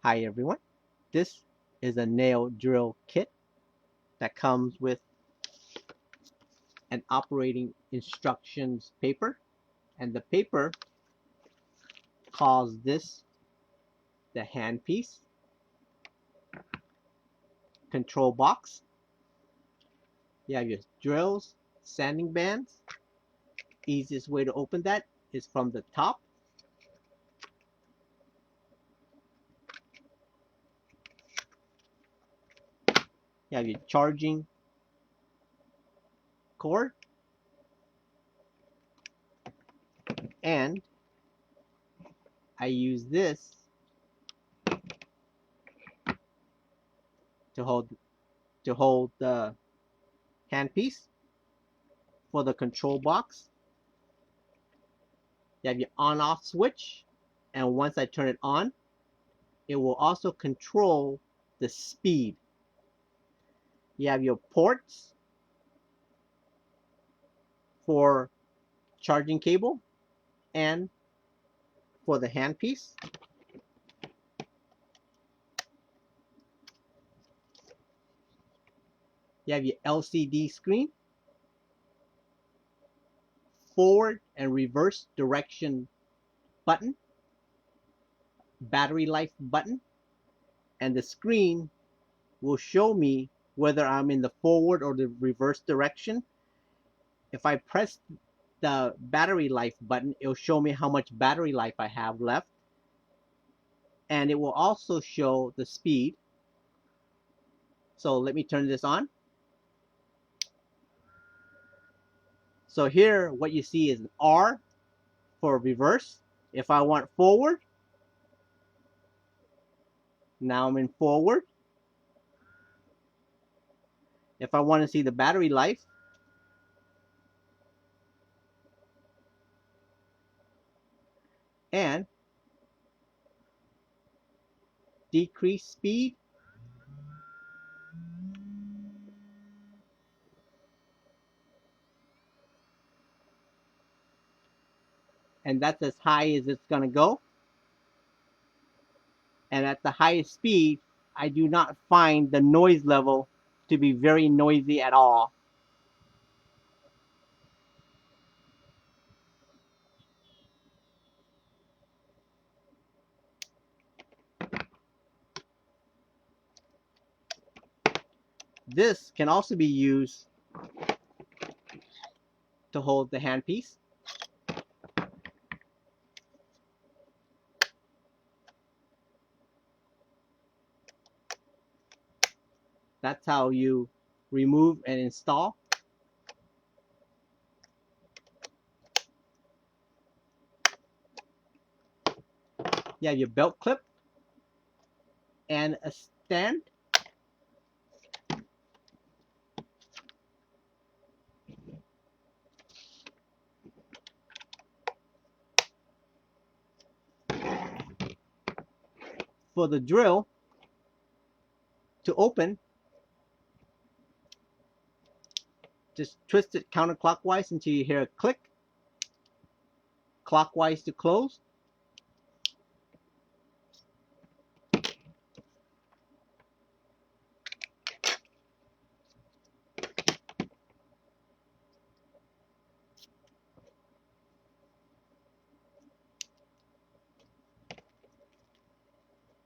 Hi everyone, this is a nail drill kit that comes with an operating instructions paper, and the paper calls this the handpiece, control box. You have your drills, sanding bands. Easiest way to open that is from the top. You have your charging cord, and I use this to hold the handpiece. For the control box, you have your on-off switch, and once I turn it on, it will also control the speed. You have your ports for charging cable and for the handpiece. You have your LCD screen, forward and reverse direction button, battery life button, and the screen will show me whether I'm in the forward or the reverse direction. If I press the battery life button, it'll show me how much battery life I have left, and it will also show the speed. So let me turn this on. So here what you see is an R for reverse. If I want forward, now I'm in forward. If I want to see the battery life, and decrease speed, and that's as high as it's going to go. And at the highest speed, I do not find the noise level to be very noisy at all. This can also be used to hold the handpiece. That's how you remove and install. You have your belt clip and a stand. For the drill to open, just twist it counterclockwise until you hear a click. Clockwise to close.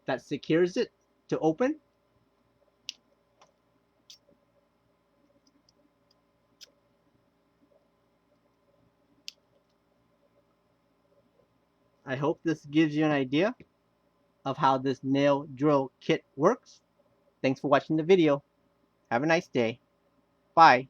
That secures it to open. I hope this gives you an idea of how this nail drill kit works. Thanks for watching the video. Have a nice day. Bye.